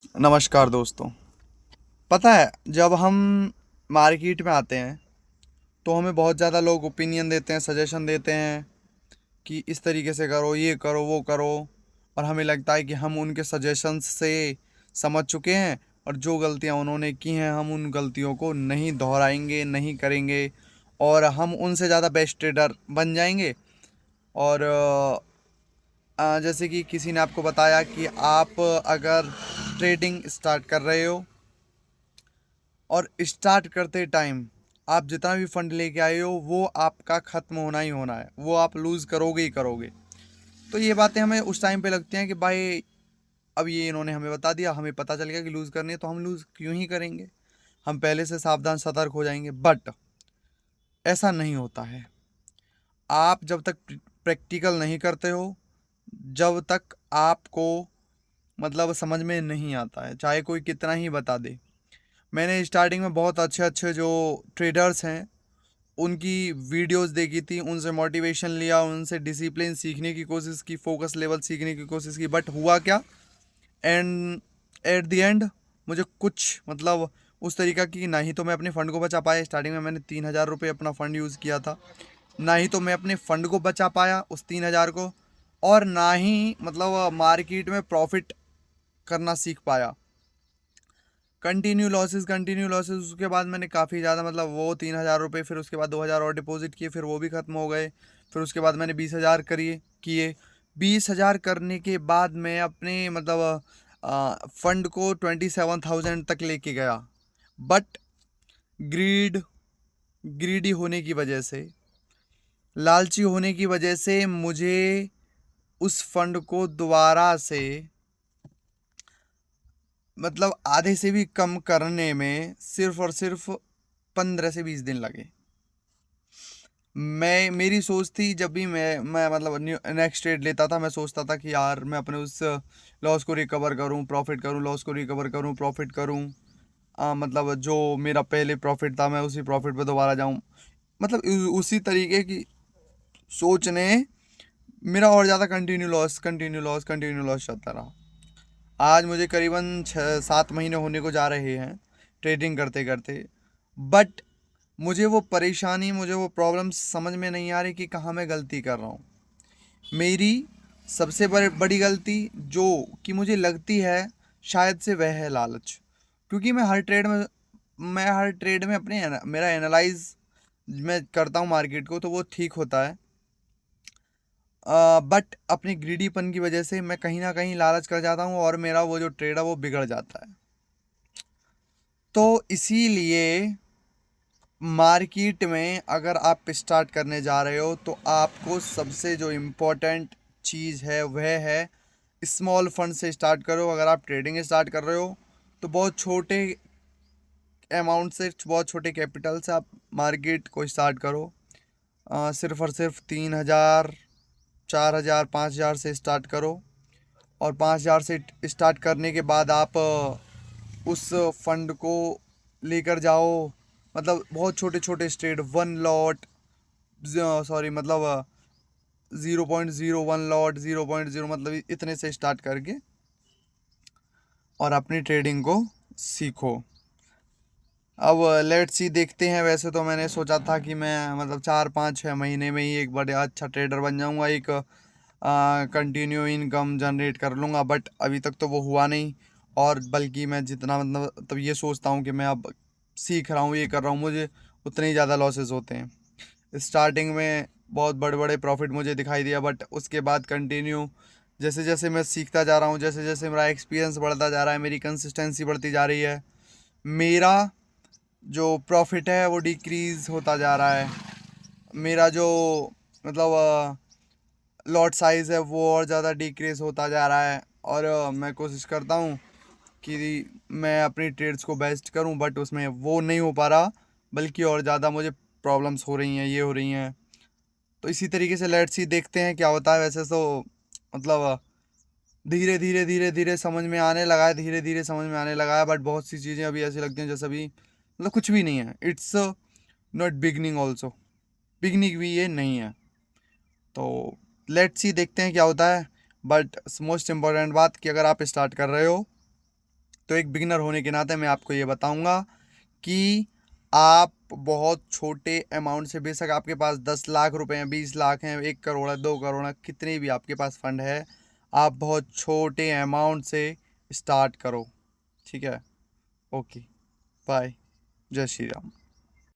नमस्कार दोस्तों। पता है, जब हम मार्केट में आते हैं तो हमें बहुत ज़्यादा लोग ओपिनियन देते हैं, सजेशन देते हैं कि इस तरीके से करो, ये करो, वो करो। और हमें लगता है कि हम उनके सजेशंस से समझ चुके हैं और जो गलतियां उन्होंने की हैं हम उन गलतियों को नहीं दोहराएंगे, नहीं करेंगे और हम उनसे ज़्यादा बेस्ट ट्रेडर बन जाएंगे। और जैसे कि किसी ने आपको बताया कि आप अगर ट्रेडिंग स्टार्ट कर रहे हो और स्टार्ट करते टाइम आप जितना भी फंड लेके आए हो वो आपका ख़त्म होना ही होना है, वो आप लूज़ करोगे ही करोगे। तो ये बातें हमें उस टाइम पे लगती हैं कि भाई अब ये इन्होंने हमें बता दिया, हमें पता चल गया कि लूज़ करनी है तो हम लूज़ क्यों ही करेंगे। हम पहले से सावधान सतर्क हो जाएंगे, बट ऐसा नहीं होता है। आप जब तक प्रैक्टिकल नहीं करते हो, जब तक आपको मतलब समझ में नहीं आता है, चाहे कोई कितना ही बता दे। मैंने स्टार्टिंग में बहुत अच्छे अच्छे जो ट्रेडर्स हैं उनकी वीडियोस देखी थी, उनसे मोटिवेशन लिया, उनसे डिसिप्लिन सीखने की कोशिश की, फोकस लेवल सीखने की कोशिश की, बट हुआ क्या, एंड एट द एंड मुझे कुछ मतलब उस तरीका की ना ही तो मैं अपने फ़ंड को बचा पाया। स्टार्टिंग में मैंने 3,000 रुपये अपना फ़ंड यूज़ किया था, ना ही तो मैं अपने फ़ंड को बचा पाया उस 3,000 को, और ना ही मतलब मार्केट में प्रॉफिट करना सीख पाया। Continue losses. उसके बाद मैंने काफ़ी ज़्यादा मतलब वो 3,000 रुपये, फिर उसके बाद 2,000 और डिपॉजिट किए, फिर वो भी ख़त्म हो गए। फिर उसके बाद मैंने 20,000 करिए किए। 20,000 करने के बाद मैं अपने मतलब फंड को 27,000 तक लेके गया। बट ग्रीड ग्रीडी होने की वजह से, लालची होने की वजह से मुझे उस फंड को दोबारा से मतलब आधे से भी कम करने में सिर्फ और सिर्फ 15 से 20 दिन लगे। मैं मेरी सोच थी, जब भी मैं मतलब नेक्स्ट ट्रेड लेता था मैं सोचता था कि यार मैं अपने उस लॉस को रिकवर करूं, प्रॉफिट करूं, लॉस को रिकवर करूं, प्रॉफिट करूं। मतलब जो मेरा पहले प्रॉफिट था मैं उसी प्रॉफिट पे दोबारा जाऊं। मतलब उसी तरीके की सोच ने मेरा और ज़्यादा कंटिन्यू लॉस चलता रहा। आज मुझे करीबन 6-7 महीने होने को जा रहे हैं ट्रेडिंग करते करते, बट मुझे वो परेशानी, मुझे वो प्रॉब्लम समझ में नहीं आ रही कि कहाँ मैं गलती कर रहा हूँ। मेरी सबसे बड़ी गलती जो कि मुझे लगती है शायद से वह है लालच। क्योंकि मैं हर ट्रेड में अपने मेरा एनालाइज मैं करता हूँ मार्केट को तो वो ठीक होता है। बट अपनी ग्रीडीपन की वजह से मैं कहीं ना कहीं लालच कर जाता हूँ और मेरा वो जो ट्रेड है वो बिगड़ जाता है। तो इसीलिए मार्केट में अगर आप स्टार्ट करने जा रहे हो तो आपको सबसे जो इम्पोर्टेंट चीज़ है वह है स्मॉल फंड से स्टार्ट करो। अगर आप ट्रेडिंग स्टार्ट कर रहे हो तो बहुत छोटे अमाउंट से, बहुत छोटे कैपिटल से आप मार्केट को स्टार्ट करो। सिर्फ और सिर्फ 3,000, 4,000, 5,000 से स्टार्ट करो। और 5,000 से स्टार्ट करने के बाद आप उस फंड को लेकर जाओ। मतलब बहुत छोटे छोटे स्ट्रेट, 1 लॉट, सॉरी मतलब 0.01 लॉट, 0.0 मतलब इतने से स्टार्ट करके और अपनी ट्रेडिंग को सीखो। अब लेट्स सी देखते हैं। वैसे तो मैंने सोचा था कि मैं मतलब 4-5-6 महीने में ही एक बड़े अच्छा ट्रेडर बन जाऊंगा, एक कंटिन्यू इनकम जनरेट कर लूँगा, बट अभी तक तो वो हुआ नहीं। और बल्कि मैं जितना मतलब तब ये सोचता हूँ कि मैं अब सीख रहा हूँ, ये कर रहा हूँ, मुझे उतने ही ज़्यादा लॉसेस होते हैं। स्टार्टिंग में बहुत बड़े बड़े प्रॉफिट मुझे दिखाई दिया, बट उसके बाद कंटिन्यू जैसे जैसे मैं सीखता जा रहा हूँ, जैसे जैसे मेरा एक्सपीरियंस बढ़ता जा रहा है, मेरी कंसिस्टेंसी बढ़ती जा रही है, मेरा जो प्रॉफिट है वो डिक्रीज़ होता जा रहा है। मेरा जो मतलब लॉट साइज़ है वो और ज़्यादा डिक्रीज़ होता जा रहा है। और मैं कोशिश करता हूँ कि मैं अपनी ट्रेड्स को बेस्ट करूँ, बट उसमें वो नहीं हो पा रहा, बल्कि और ज़्यादा मुझे प्रॉब्लम्स हो रही हैं, ये हो रही हैं। तो इसी तरीके से लेट्स सी देखते हैं क्या होता है। वैसे तो मतलब धीरे धीरे धीरे धीरे समझ में आने लगा है, धीरे धीरे समझ में आने लगा है, बट बहुत सी चीज़ें अभी ऐसी लगती हैं जैसे अभी मतलब कुछ भी नहीं है। It's not beginning also, beginning भी ये नहीं है। तो लेट्स सी देखते हैं क्या होता है। बट मोस्ट इम्पॉर्टेंट बात कि अगर आप स्टार्ट कर रहे हो तो एक बिगिनर होने के नाते मैं आपको ये बताऊंगा कि आप बहुत छोटे अमाउंट से, बेशक आपके पास 10 लाख रुपए हैं, 20 लाख हैं, 1 करोड़ है, 2 करोड़ है, कितने भी आपके पास फंड है, आप बहुत छोटे अमाउंट से स्टार्ट करो। ठीक है, ओके, बाय, जय श्री राम।